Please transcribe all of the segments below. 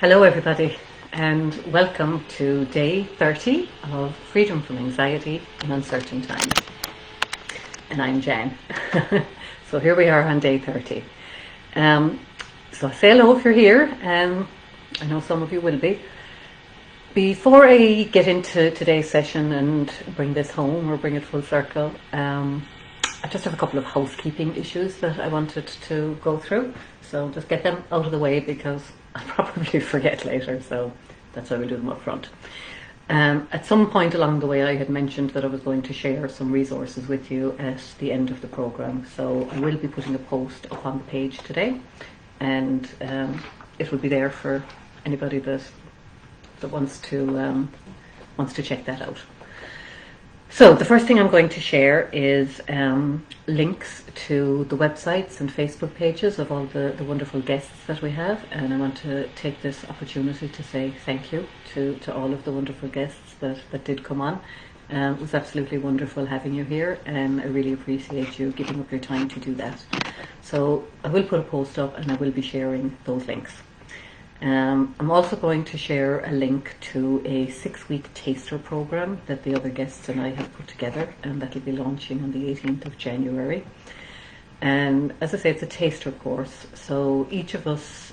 Hello everybody and welcome to day 30 of Freedom from Anxiety in Uncertain Times. And I'm Jan. So here we are on day 30. So say hello if you're here. I know some of you will be. Before I get into today's session and bring this home or bring it full circle, I just have a couple of housekeeping issues that I wanted to go through. So just get them out of the way because I'll probably forget later, so that's why we'll do them up front. At some point along the way I had mentioned that I was going to share some resources with you at the end of the program, so I will be putting a post up on the page today, and it will be there for anybody that wants to check that out. So the first thing I'm going to share is links to the websites and Facebook pages of all the wonderful guests that we have, and I want to take this opportunity to say thank you to all of the wonderful guests that did come on. It was absolutely wonderful having you here, and I really appreciate you giving up your time to do that. So I will put a post up and I will be sharing those links. I'm also going to share a link to a 6-week taster program that the other guests and I have put together, and that will be launching on the 18th of January. And as I say, it's a taster course, so each of us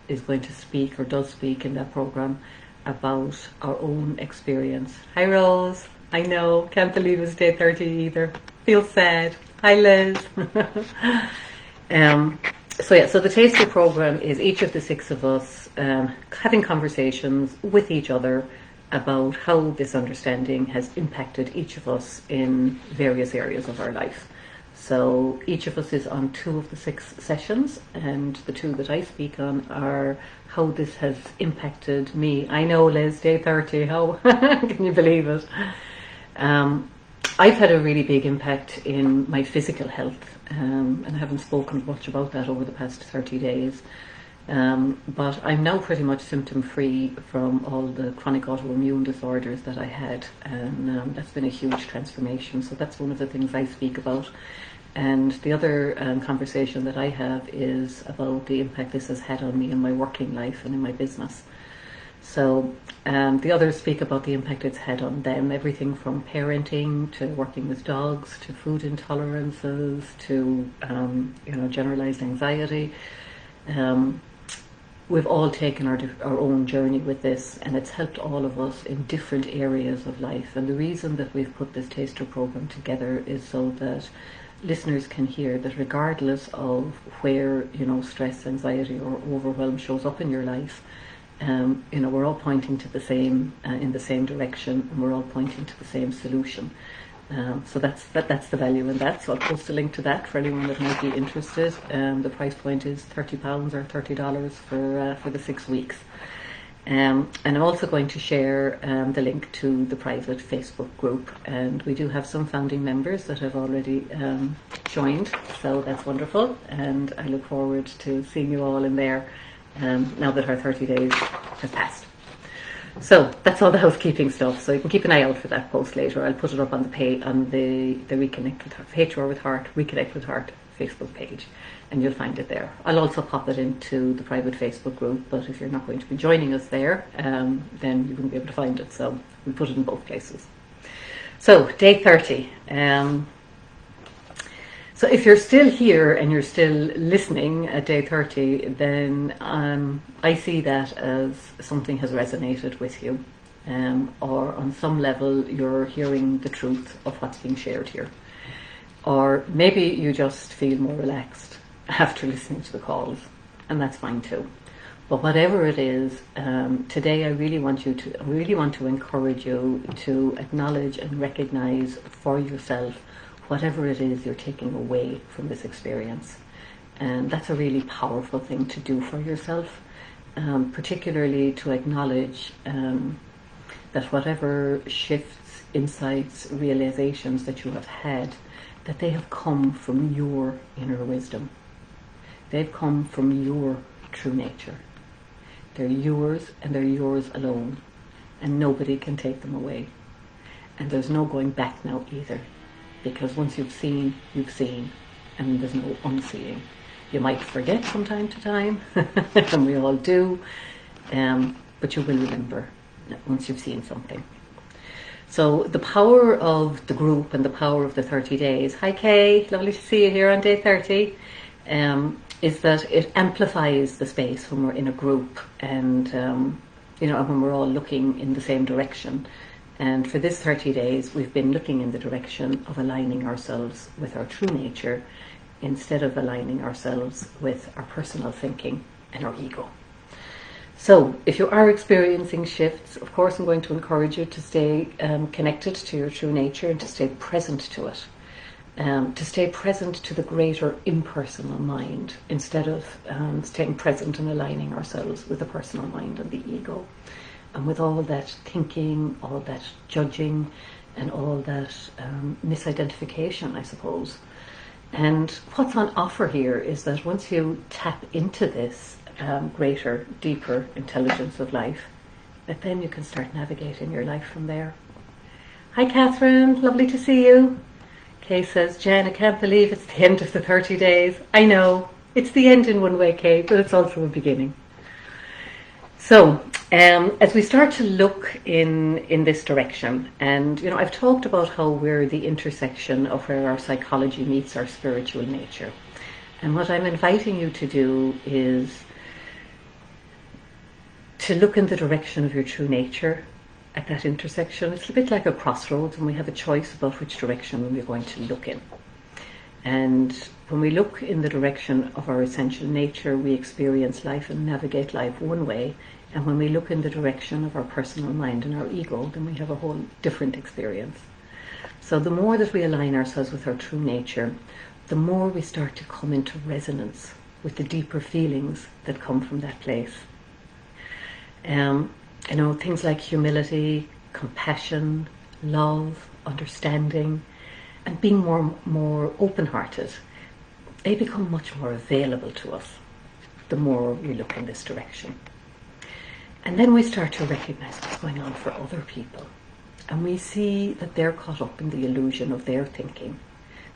is going to speak or does speak in that program about our own experience. Hi Rose, I know, can't believe it's day 30 either, feels sad. Hi Liz. So the taster program is each of the 6 of us having conversations with each other about how this understanding has impacted each of us in various areas of our life. So each of us is on 2 of the 6 sessions, and the 2 that I speak on are how this has impacted me. I know, Liz, day 30, how can you believe it? I've had a really big impact in my physical health, and I haven't spoken much about that over the past 30 days. But I'm now pretty much symptom-free from all the chronic autoimmune disorders that I had, and that's been a huge transformation. So that's one of the things I speak about. And the other conversation that I have is about the impact this has had on me in my working life and in my business. So the others speak about the impact it's had on them, everything from parenting to working with dogs to food intolerances to generalized anxiety. We've all taken our own journey with this, and it's helped all of us in different areas of life. And the reason that we've put this taster program together is so that listeners can hear that regardless of where stress, anxiety or overwhelm shows up in your life, we're all pointing to the same in the same direction, and we're all pointing to the same solution. So that's the value in that. So I'll post a link to that for anyone that might be interested. The price point is £30 or $30 for the 6 weeks. And I'm also going to share the link to the private Facebook group, and we do have some founding members that have already joined, so that's wonderful, and I look forward to seeing you all in there now that our 30 days has passed. So that's all the housekeeping stuff, so you can keep an eye out for that post later. I'll put it up on the Reconnect with Heart, HR with Heart, Reconnect with Heart Facebook page, and you'll find it there. I'll also pop it into the private Facebook group, but if you're not going to be joining us there, then you wouldn't be able to find it, so we'll put it in both places. So day 30. So if you're still here and you're still listening at day 30, then I see that as something has resonated with you, or on some level you're hearing the truth of what's being shared here. Or maybe you just feel more relaxed after listening to the calls, and that's fine too. But whatever it is, today I really want to encourage you to acknowledge and recognize for yourself whatever it is you're taking away from this experience. And that's a really powerful thing to do for yourself, particularly to acknowledge that whatever shifts, insights, realizations that you have had, that they have come from your inner wisdom. They've come from your true nature. They're yours, and they're yours alone, and nobody can take them away. And there's no going back now either, because once you've seen, and there's no unseeing. You might forget from time to time, and we all do, but you will remember once you've seen something. So the power of the group and the power of the 30 days, hi Kay, lovely to see you here on day 30, is that it amplifies the space when we're in a group and when we're all looking in the same direction. And for this 30 days, we've been looking in the direction of aligning ourselves with our true nature instead of aligning ourselves with our personal thinking and our ego. So if you are experiencing shifts, of course I'm going to encourage you to stay connected to your true nature and to stay present to it. To stay present to the greater impersonal mind instead of staying present and aligning ourselves with the personal mind and the ego. And with all that thinking, all that judging, and all that misidentification, I suppose. And what's on offer here is that once you tap into this greater, deeper intelligence of life, that then you can start navigating your life from there. Hi Catherine, lovely to see you. Kay says, Jen, I can't believe it's the end of the 30 days. I know, it's the end in one way, Kay, but it's also a beginning. So, as we start to look in this direction, and I've talked about how we're the intersection of where our psychology meets our spiritual nature. And what I'm inviting you to do is to look in the direction of your true nature at that intersection. It's a bit like a crossroads, and we have a choice about which direction we're going to look in. And when we look in the direction of our essential nature, we experience life and navigate life one way. And when we look in the direction of our personal mind and our ego, then we have a whole different experience. So the more that we align ourselves with our true nature, the more we start to come into resonance with the deeper feelings that come from that place. Things like humility, compassion, love, understanding, and being more open-hearted, they become much more available to us the more we look in this direction. And then we start to recognize what's going on for other people. And we see that they're caught up in the illusion of their thinking.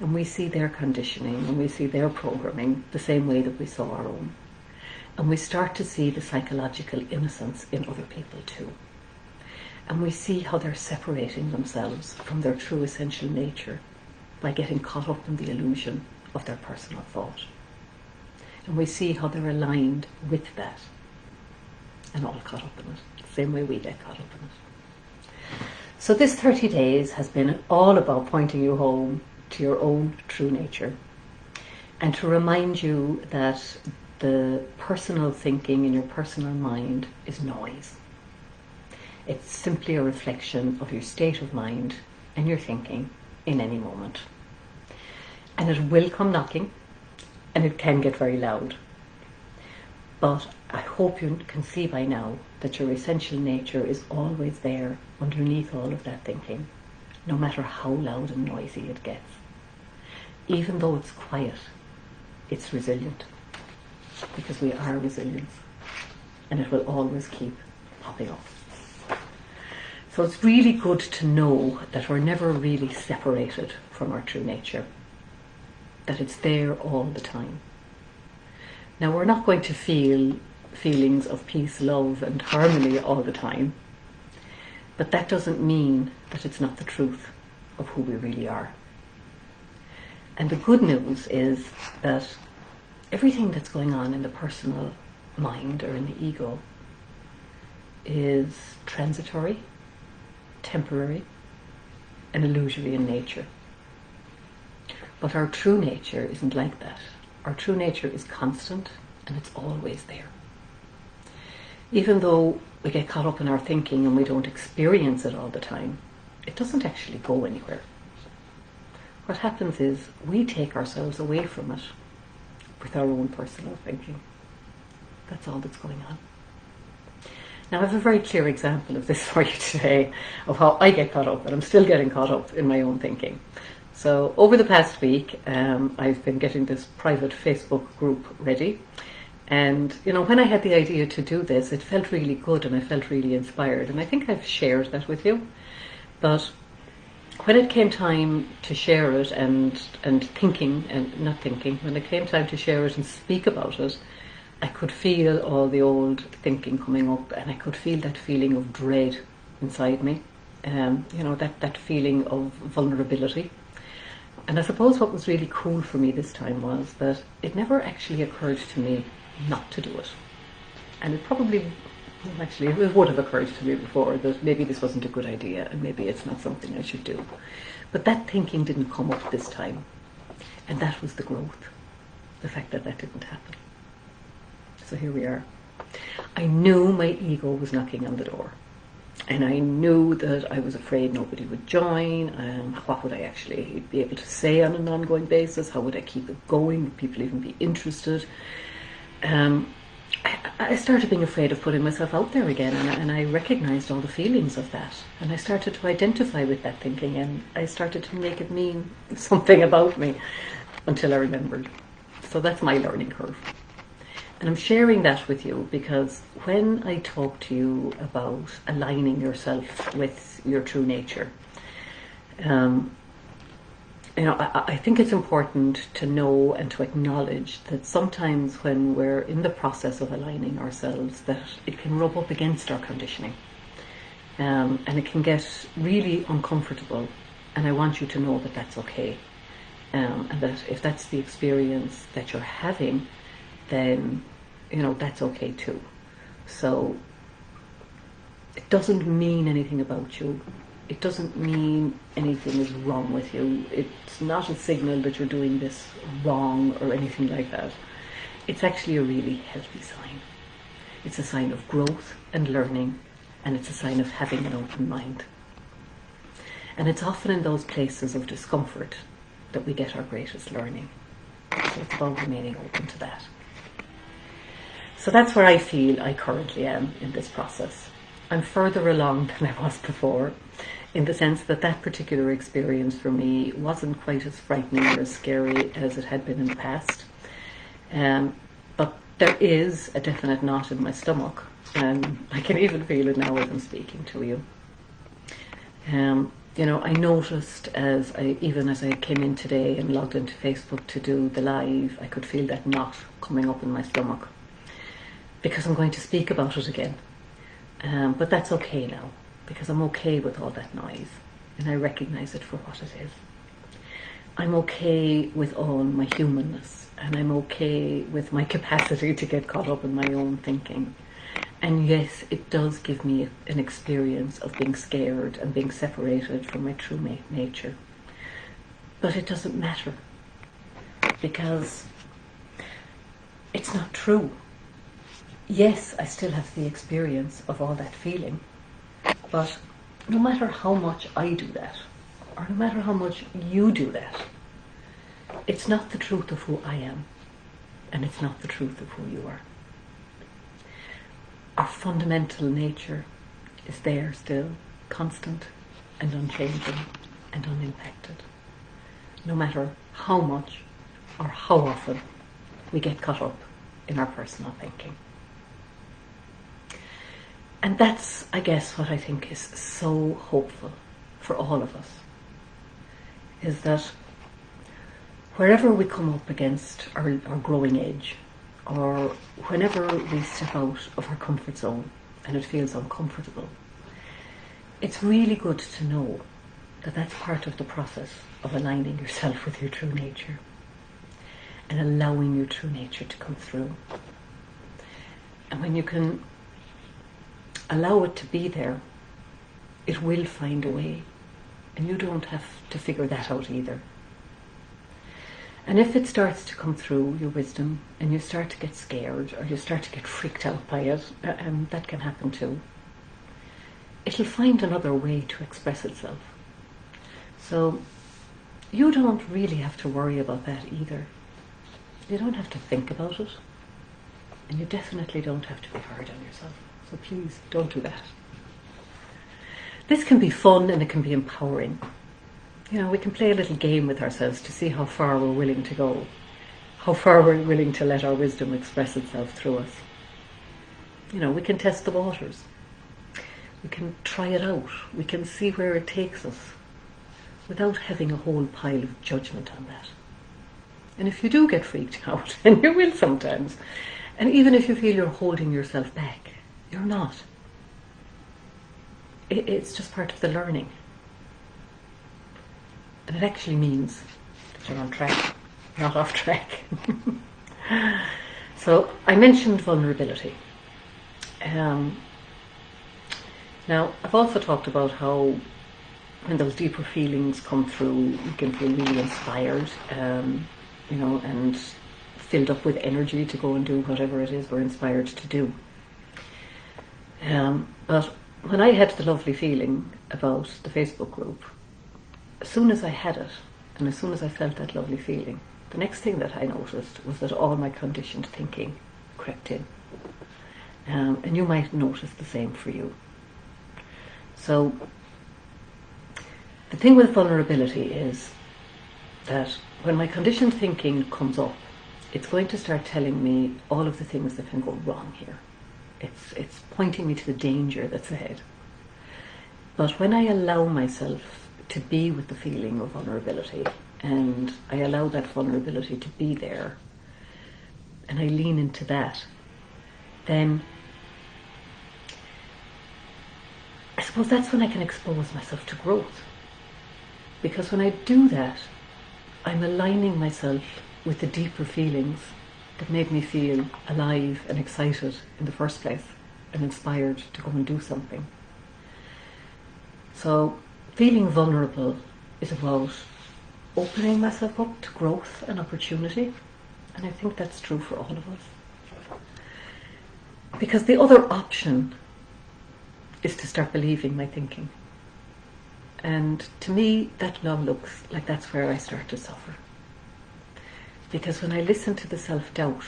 And we see their conditioning and we see their programming the same way that we saw our own. And we start to see the psychological innocence in other people too. And we see how they're separating themselves from their true essential nature by getting caught up in the illusion of their personal thought. And we see how they're aligned with that and all caught up in it, the same way we get caught up in it. So this 30 days has been all about pointing you home to your own true nature and to remind you that the personal thinking in your personal mind is noise. It's simply a reflection of your state of mind and your thinking in any moment. And it will come knocking, and it can get very loud. But I hope you can see by now that your essential nature is always there underneath all of that thinking, no matter how loud and noisy it gets. Even though it's quiet, it's resilient, because we are resilient, and it will always keep popping up. So it's really good to know that we're never really separated from our true nature, that it's there all the time. Now, we're not going to feel feelings of peace, love and harmony all the time, but that doesn't mean that it's not the truth of who we really are. And the good news is that everything that's going on in the personal mind or in the ego is transitory, temporary, and illusory in nature. But our true nature isn't like that. Our true nature is constant, and it's always there. Even though we get caught up in our thinking and we don't experience it all the time, it doesn't actually go anywhere. What happens is we take ourselves away from it with our own personal thinking. That's all that's going on. Now, I have a very clear example of this for you today, of how I get caught up, and I'm still getting caught up in my own thinking. So over the past week, I've been getting this private Facebook group ready. And, when I had the idea to do this, it felt really good and I felt really inspired. And I think I've shared that with you. But when it came time to share it when it came time to share it and speak about it, I could feel all the old thinking coming up, and I could feel that feeling of dread inside me. That feeling of vulnerability. And I suppose what was really cool for me this time was that it never actually occurred to me not to do it. And it probably, actually, it would have occurred to me before that maybe this wasn't a good idea and maybe it's not something I should do. But that thinking didn't come up this time. And that was the growth, the fact that that didn't happen. So here we are. I knew my ego was knocking on the door. And I knew that I was afraid nobody would join. What would I actually be able to say on an ongoing basis? How would I keep it going? Would people even be interested? I started being afraid of putting myself out there again, and I recognized all the feelings of that. And I started to identify with that thinking, and I started to make it mean something about me until I remembered. So that's my learning curve. And I'm sharing that with you because when I talk to you about aligning yourself with your true nature, I think it's important to know and to acknowledge that sometimes when we're in the process of aligning ourselves, that it can rub up against our conditioning. And it can get really uncomfortable. And I want you to know that that's okay. And that if that's the experience that you're having, then that's okay too. So it doesn't mean anything about you. It doesn't mean anything is wrong with you. It's not a signal that you're doing this wrong or anything like that. It's actually a really healthy sign. It's a sign of growth and learning, and it's a sign of having an open mind. And it's often in those places of discomfort that we get our greatest learning. So it's about remaining open to that. So that's where I feel I currently am in this process. I'm further along than I was before, in the sense that that particular experience for me wasn't quite as frightening or as scary as it had been in the past. But there is a definite knot in my stomach, and I can even feel it now as I'm speaking to you. I noticed even as I came in today and logged into Facebook to do the live, I could feel that knot coming up in my stomach because I'm going to speak about it again. But that's okay now, because I'm okay with all that noise and I recognize it for what it is. I'm okay with all my humanness, and I'm okay with my capacity to get caught up in my own thinking. And yes, it does give me an experience of being scared and being separated from my true nature. But it doesn't matter, because it's not true. Yes, I still have the experience of all that feeling, but no matter how much I do that, or no matter how much you do that, it's not the truth of who I am, and it's not the truth of who you are. Our fundamental nature is there still, constant and unchanging and unimpacted, no matter how much or how often we get caught up in our personal thinking. And that's, I guess, what I think is so hopeful for all of us, is that wherever we come up against our growing edge, or whenever we step out of our comfort zone and it feels uncomfortable, it's really good to know that that's part of the process of aligning yourself with your true nature and allowing your true nature to come through. And when you can allow it to be there, it will find a way, and you don't have to figure that out either. And if it starts to come through, your wisdom, and you start to get scared or you start to get freaked out by it, and that can happen too, it'll find another way to express itself. So you don't really have to worry about that either. You don't have to think about it, and you definitely don't have to be hard on yourself. So please, don't do that. This can be fun and it can be empowering. We can play a little game with ourselves to see how far we're willing to go, how far we're willing to let our wisdom express itself through us. We can test the waters. We can try it out. We can see where it takes us without having a whole pile of judgment on that. And if you do get freaked out, and you will sometimes, And even if you feel you're holding yourself back, you're not. It's just part of the learning. And it actually means that you're on track, not off track. So I mentioned vulnerability. Now, I've also talked about how when those deeper feelings come through, you can feel really inspired, and filled up with energy to go and do whatever it is we're inspired to do. But when I had the lovely feeling about the Facebook group, as soon as I had it, and as soon as I felt that lovely feeling, the next thing that I noticed was that all my conditioned thinking crept in. And you might notice the same for you. So, the thing with vulnerability is that when my conditioned thinking comes up, it's going to start telling me all of the things that can go wrong here. It's pointing me to the danger that's ahead. But when I allow myself to be with the feeling of vulnerability, and I allow that vulnerability to be there, and I lean into that, then I suppose that's when I can expose myself to growth. Because when I do that, I'm aligning myself with the deeper feelings that made me feel alive and excited in the first place and inspired to go and do something. So feeling vulnerable is about opening myself up to growth and opportunity, and I think that's true for all of us. Because the other option is to start believing my thinking. And to me, that now looks like that's where I start to suffer. Because when I listen to the self-doubt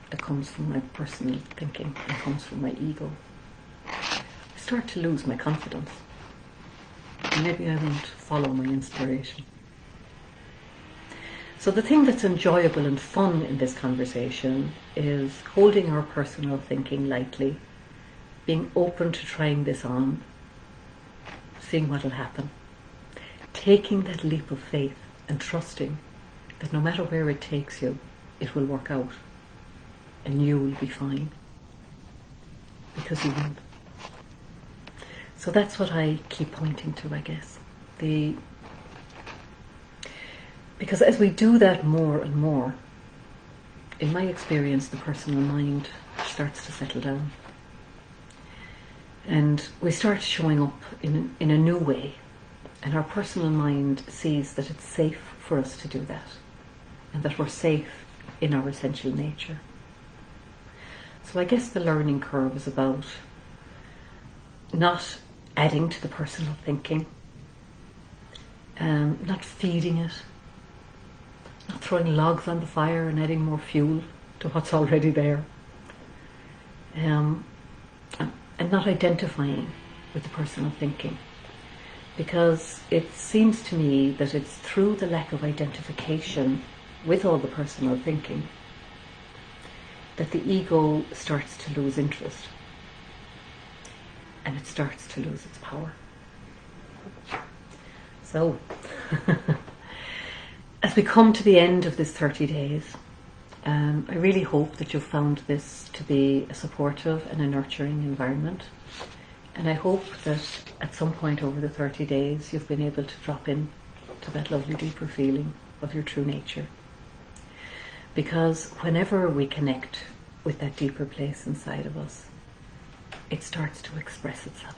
that comes from my personal thinking and comes from my ego, I start to lose my confidence. And maybe I won't follow my inspiration. So the thing that's enjoyable and fun in this conversation is holding our personal thinking lightly, being open to trying this on, seeing what will happen, taking that leap of faith and trusting that no matter where it takes you, it will work out and you will be fine, because you will. So that's what I keep pointing to, I guess. Because as we do that more and more, in my experience, the personal mind starts to settle down. And we start showing up in a new way. And our personal mind sees that it's safe for us to do that. And that we're safe in our essential nature. So I guess the learning curve is about not adding to the personal thinking, not feeding it, not throwing logs on the fire and adding more fuel to what's already there, and not identifying with the personal thinking. Because it seems to me that it's through the lack of identification with all the personal thinking that the ego starts to lose interest and it starts to lose its power. So, as we come to the end of this 30 days, I really hope that you've found this to be a supportive and a nurturing environment. And I hope that at some point over the 30 days you've been able to drop in to that lovely deeper feeling of your true nature. Because whenever we connect with that deeper place inside of us, it starts to express itself.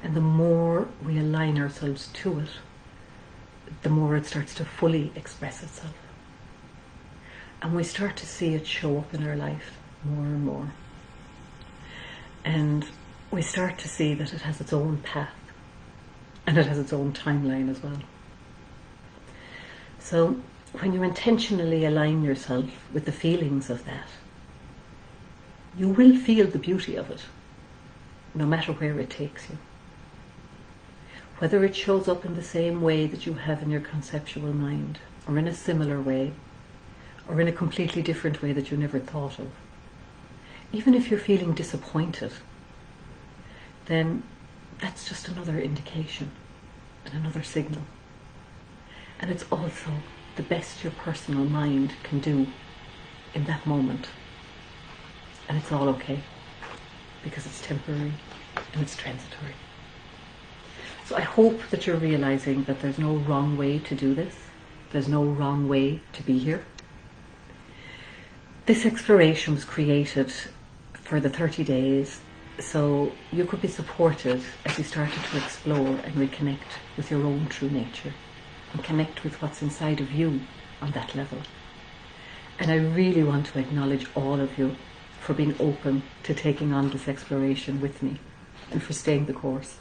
And the more we align ourselves to it, the more it starts to fully express itself. And we start to see it show up in our life more and more. And we start to see that it has its own path and it has its own timeline as well. So when you intentionally align yourself with the feelings of that, you will feel the beauty of it, no matter where it takes you. Whether it shows up in the same way that you have in your conceptual mind, or in a similar way, or in a completely different way that you never thought of. Even if you're feeling disappointed, then that's just another indication and another signal. And it's also the best your personal mind can do in that moment And it's all okay, because it's temporary and it's transitory. So I hope that you're realizing that there's no wrong way to do this. There's no wrong way to be here. This exploration was created for the 30 days so you could be supported as you started to explore and reconnect with your own true nature and connect with what's inside of you on that level. And I really want to acknowledge all of you for being open to taking on this exploration with me and for staying the course.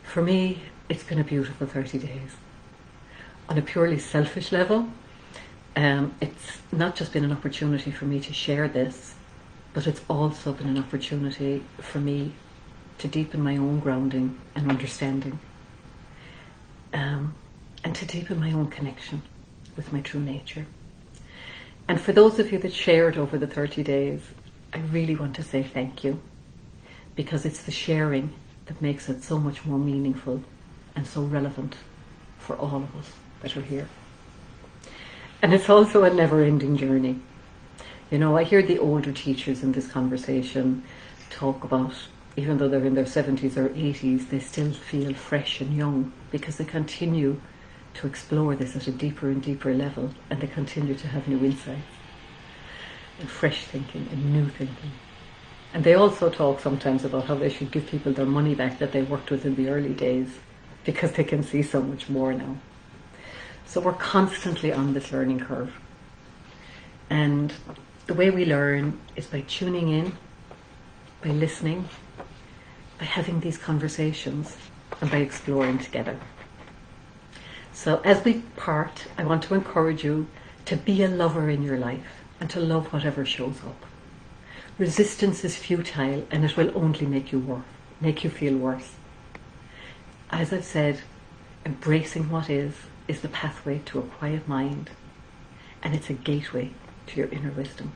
For me, it's been a beautiful 30 days. On a purely selfish level, it's not just been an opportunity for me to share this, but it's also been an opportunity for me to deepen my own grounding and understanding, and to deepen my own connection with my true nature. And for those of you that shared over the 30 days, I really want to say thank you, because it's the sharing that makes it so much more meaningful and so relevant for all of us that are here. And it's also a never-ending journey. You know, I hear the older teachers in this conversation talk about, even though they're in their 70s or 80s, they still feel fresh and young because they continue to explore this at a deeper and deeper level, and they continue to have new insights and fresh thinking and new thinking. And they also talk sometimes about how they should give people their money back that they worked with in the early days, because they can see so much more now. So we're constantly on this learning curve. And the way we learn is by tuning in, by listening, by having these conversations, and by exploring together. So as we part, I want to encourage you to be a lover in your life and to love whatever shows up. Resistance is futile, and it will only make you feel worse. As I've said, embracing what is the pathway to a quiet mind, and it's a gateway to your inner wisdom.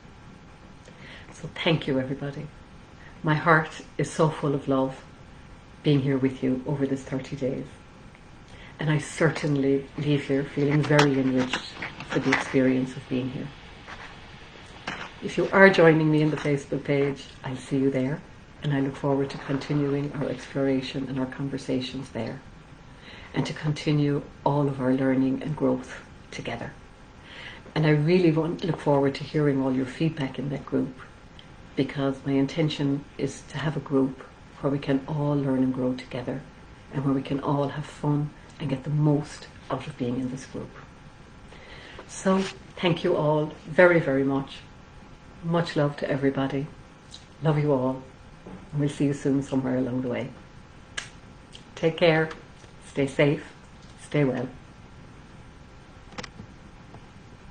So thank you, everybody. My heart is so full of love being here with you over this 30 days. And I certainly leave here feeling very enriched for the experience of being here. If you are joining me in the Facebook page, I'll see you there, and I look forward to continuing our exploration and our conversations there, and to continue all of our learning and growth together. And I really look forward to hearing all your feedback in that group, because my intention is to have a group where we can all learn and grow together, and where we can all have fun and get the most out of being in this group. So thank you all very, very much. Much love to everybody. Love you all. And we'll see you soon somewhere along the way. Take care. Stay safe. Stay well.